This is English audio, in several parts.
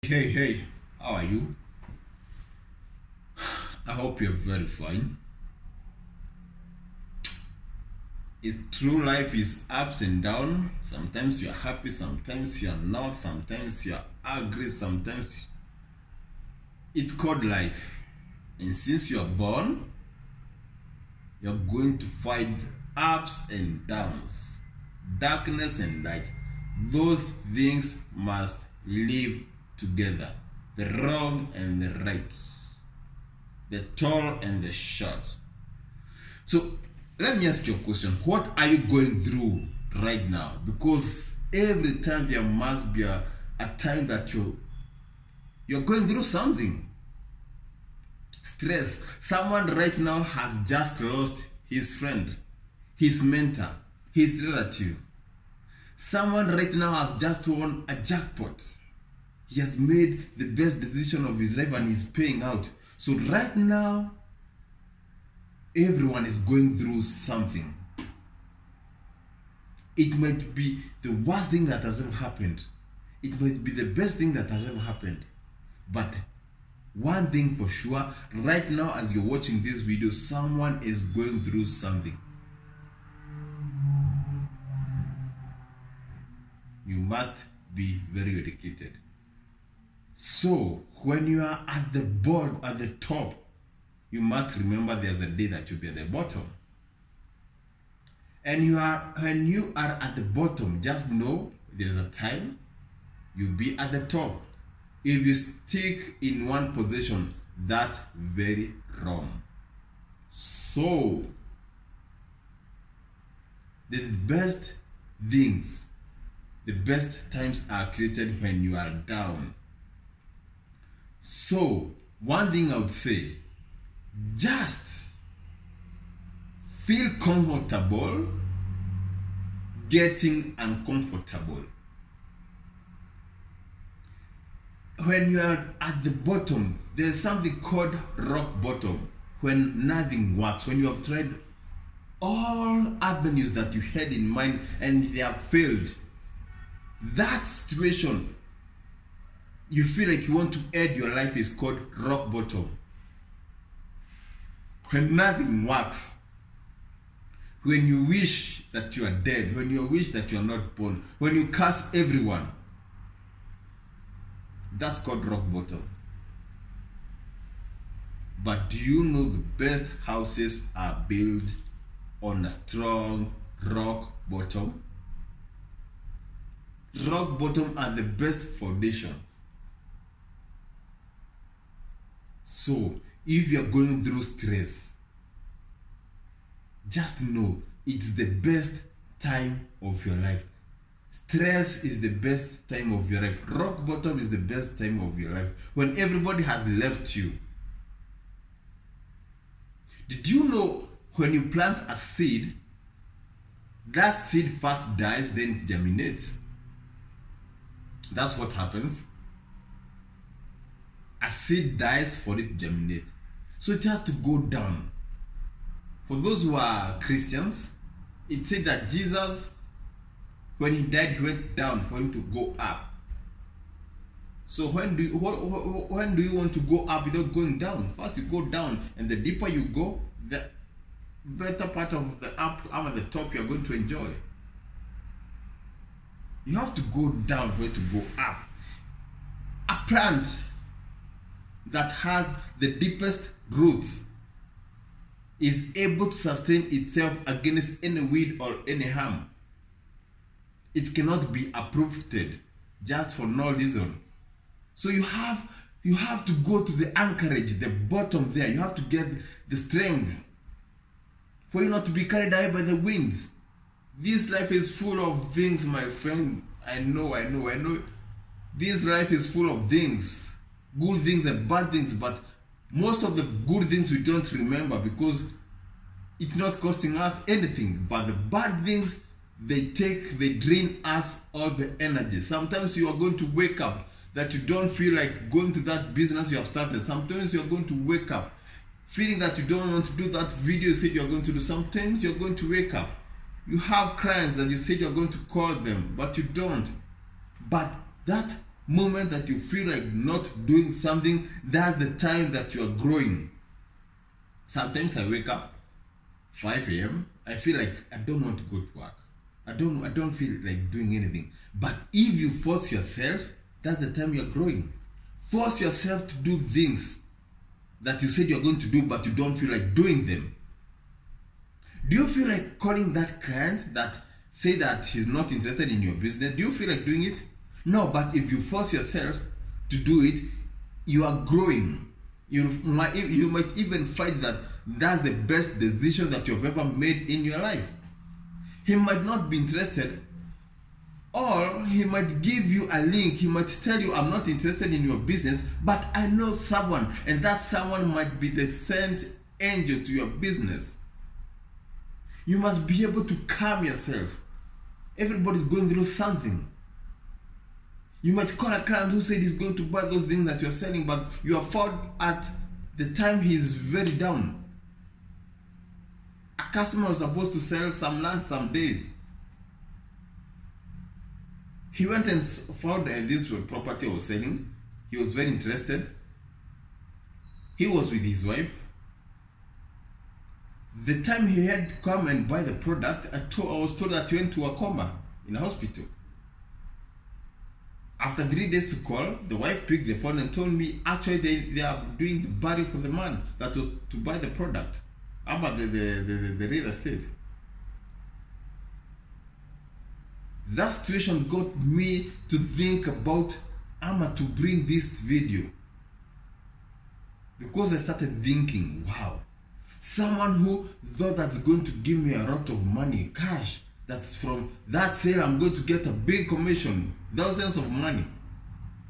Hey, how are you? I hope you're very fine. It's true, life is ups and downs. Sometimes you're happy, sometimes you're not, sometimes you're angry, sometimes it's called life. And since you're born, you're going to find ups and downs, darkness and light. Those things must live together. The wrong and the right, the tall and the short. So let me ask you a question. What are you going through right now? Because every time there must be a time that you're going through something. Stress. Someone right now has just lost his friend, his mentor, his relative. Someone right now has just won a jackpot. He has made the best decision of his life and is paying out. So right now, everyone is going through something. It might be the worst thing that has ever happened. It might be the best thing that has ever happened. But one thing for sure, right now as you're watching this video, someone is going through something. You must be very educated. So when you are at the bottom, at the top, you must remember there's a day that you'll be at the bottom. And when you are at the bottom, just know there's a time you'll be at the top. If you stick in one position, that's very wrong. So the best things, the best times are created when you are down. So one thing I would say, just feel comfortable getting uncomfortable. When you are at the bottom, there's something called rock bottom. When nothing works, when you have tried all avenues that you had in mind and they have failed, that situation you feel like you want to end your life is called rock bottom. When nothing works, when you wish that you are dead, when you wish that you are not born, when you curse everyone, that's called rock bottom. But do you know the best houses are built on a strong rock bottom? Rock bottom are the best foundations. So if you're going through stress, just know it's the best time of your life. Stress is the best time of your life. Rock bottom is the best time of your life. When everybody has left you. Did you know when you plant a seed, that seed first dies, then it germinates? That's what happens. A seed dies for it to germinate. So it has to go down. For those who are Christians, it said that Jesus, when he died, he went down for him to go up. So when do you want to go up without going down? First you go down, and the deeper you go, the better part of the up at the top you're going to enjoy. You have to go down for it to go up. A plant that has the deepest roots is able to sustain itself against any weed or any harm. It cannot be uprooted just for no reason. So you have to go to the anchorage, the bottom there. You have to get the strength for you not to be carried away by the winds. This life is full of things, my friend. I know. This life is full of things, good things and bad things, but most of the good things we don't remember because it's not costing us anything. But the bad things, they drain us all the energy. Sometimes you are going to wake up that you don't feel like going to that business you have started. Sometimes you're going to wake up feeling that you don't want to do that video you said you're going to do. Sometimes you're going to wake up. You have clients that you said you're going to call them, but you don't. But that moment that you feel like not doing something, that's the time that you are growing. Sometimes I wake up 5 a.m. I feel like I don't want to go to work. I don't feel like doing anything. But if you force yourself, that's the time you're growing. Force yourself to do things that you said you're going to do, but you don't feel like doing them. Do you feel like calling that client that say that he's not interested in your business? Do you feel like doing it? No, but if you force yourself to do it, you are growing. You might even find that that's the best decision that you've ever made in your life. He might not be interested, or he might give you a link. He might tell you, I'm not interested in your business, but I know someone, and that someone might be the sent angel to your business. You must be able to calm yourself. Everybody's going through something. You might call a client who said he's going to buy those things that you're selling, but you are found at the time he's very down. A customer was supposed to sell some land some days. He went and found this property I was selling. He was very interested. He was with his wife. The time he had to come and buy the product, I was told that he went to a coma in a hospital. After 3 days to call, the wife picked the phone and told me actually they are doing the burial for the man that was to buy the product. About the real estate. That situation got me to think about to bring this video. Because I started thinking, wow, someone who thought that's going to give me a lot of money, cash, that's from that sale I'm going to get a big commission, thousands of money,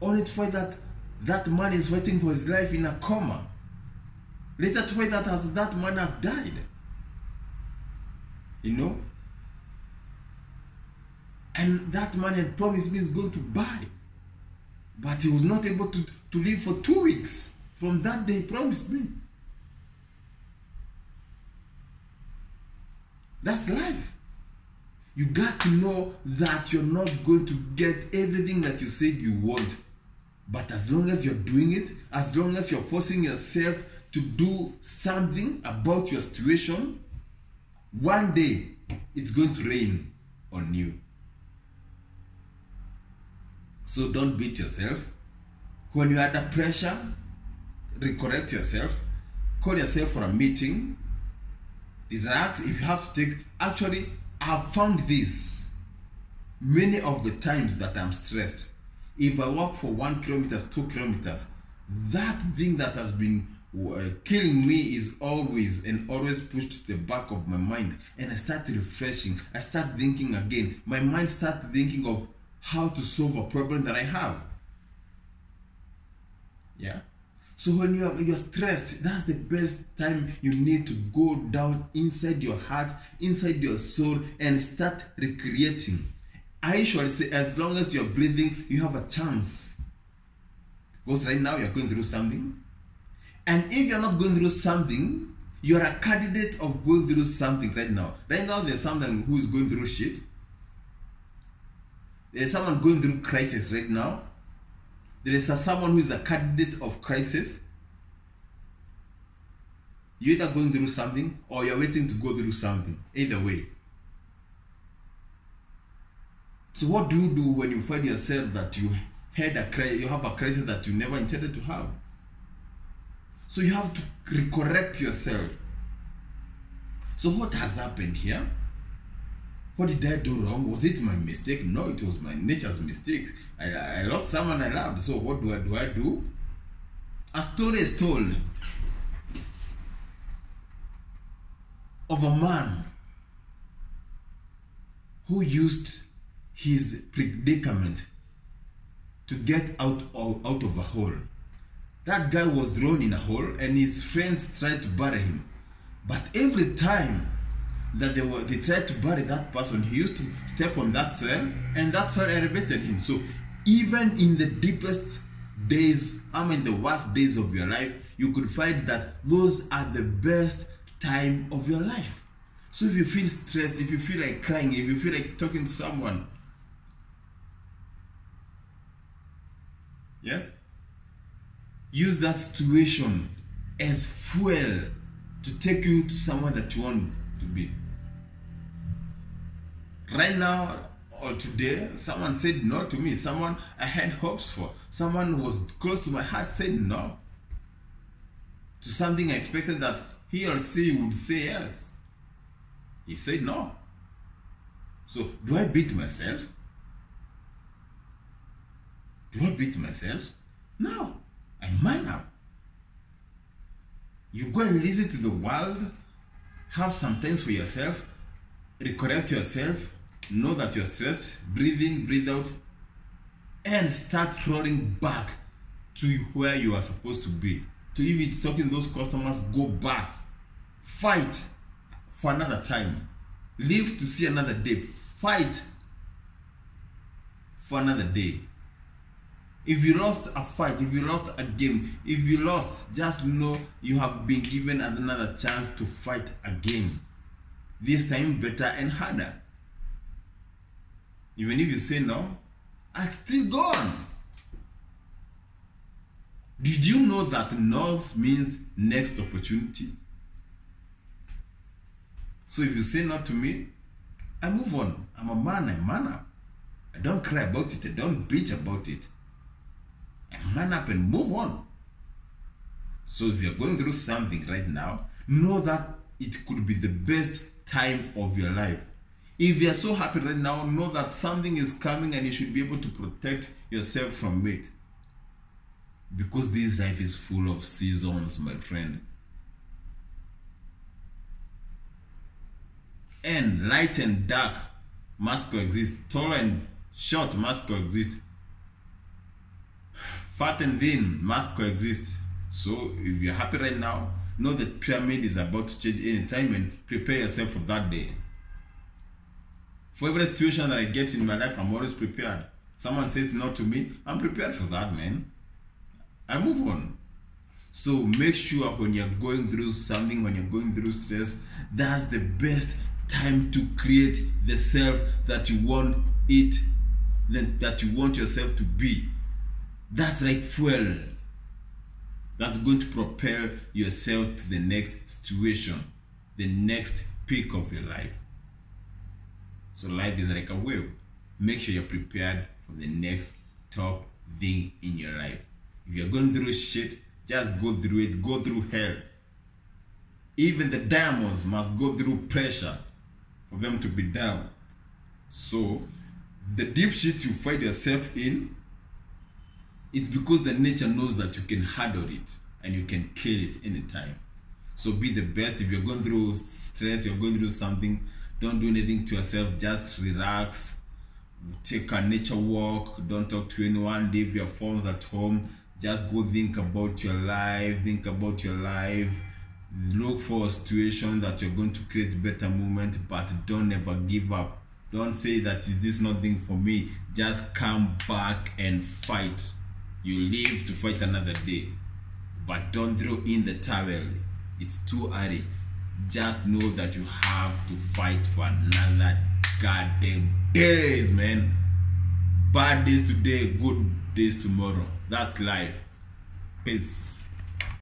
only to find that that man is fighting for his life in a coma. Later to find that that man has died. You know? And that man had promised me he's going to buy. But he was not able to live for 2 weeks. From that day he promised me. That's life. You got to know that you're not going to get everything that you said you want. But as long as you're doing it, as long as you're forcing yourself to do something about your situation, one day it's going to rain on you. So don't beat yourself. When you're under pressure, recorrect yourself. Call yourself for a meeting. Relax. If you have to take... Actually, I've found this. Many of the times that I'm stressed, if I walk for 1 kilometer, 2 kilometers, that thing that has been killing me is always pushed to the back of my mind, and I start refreshing. I start thinking again. My mind starts thinking of how to solve a problem that I have. Yeah. So when you're stressed, that's the best time you need to go down inside your heart, inside your soul, and start recreating. I usually say, as long as you're breathing, you have a chance. Because right now you're going through something. And if you're not going through something, you're a candidate of going through something right now. Right now there's someone who's going through shit. There's someone going through crisis right now. There is someone who is a candidate of crisis. You're either going through something or you're waiting to go through something. Either way. So what do you do when you find yourself that you have a crisis that you never intended to have? So you have to recorrect yourself. So what has happened here? What did I do wrong? Was it my mistake? No, it was my nature's mistake. I lost someone I loved. So what do I do? A story is told of a man who used his predicament to get out of a hole. That guy was thrown in a hole and his friends tried to bury him. But every time that they tried to bury that person, he used to step on that soil, and that soil elevated him. So even in the deepest days, in the worst days of your life, you could find that those are the best time of your life. So if you feel stressed, if you feel like crying, if you feel like talking to someone, Yes? Use that situation as fuel to take you to somewhere that you want to be. Right now or today, someone said no to me. Someone I had hopes for. Someone who was close to my heart said no to something I expected that he or she would say yes. He said no. So, do I beat myself? Do I beat myself? No. I man up. You go and listen to the world, have some time for yourself, recorrect yourself, know that you're stressed, breathe in, breathe out, and start rolling back to where you are supposed to be. So if it's talking to those customers, go back. Fight for another time. Live to see another day. Fight for another day. If you lost a fight, if you lost a game, if you lost, just know you have been given another chance to fight again. This time better and harder. Even if you say no, I'll still go on. Did you know that no means next opportunity? So if you say no to me, I move on. I'm a man, I man up. I don't cry about it, I don't bitch about it. I man up and move on. So if you're going through something right now, know that it could be the best time of your life. If you're so happy right now, know that something is coming and you should be able to protect yourself from it. Because this life is full of seasons, my friend. And light and dark must coexist. Tall and short must coexist. Fat and thin must coexist. So if you're happy right now, know that pyramid is about to change any time and prepare yourself for that day. For every situation that I get in my life, I'm always prepared. Someone says no to me, I'm prepared for that, man. I move on. So make sure when you're going through something, when you're going through stress, that's the best time to create the self that you want that you want yourself to be. That's like fuel. That's going to propel yourself to the next situation, the next peak of your life. So life is like a wave. Make sure you're prepared for the next top thing in your life. If you're going through shit, just go through it. Go through hell. Even the diamonds must go through pressure for them to be down. So the deep shit you find yourself in, it's because the nature knows that you can handle it and you can kill it anytime. So be the best. If you're going through stress, you're going through something, don't do anything to yourself. Just relax. Take a nature walk. Don't talk to anyone. Leave your phones at home. Just go think about your life. Think about your life. Look for a situation that you're going to create better moment, but don't ever give up. Don't say that this is nothing for me. Just come back and fight. You live to fight another day, but don't throw in the towel. It's too early. Just know that you have to fight for another goddamn days, man. Bad days today, good days tomorrow. That's life. Peace.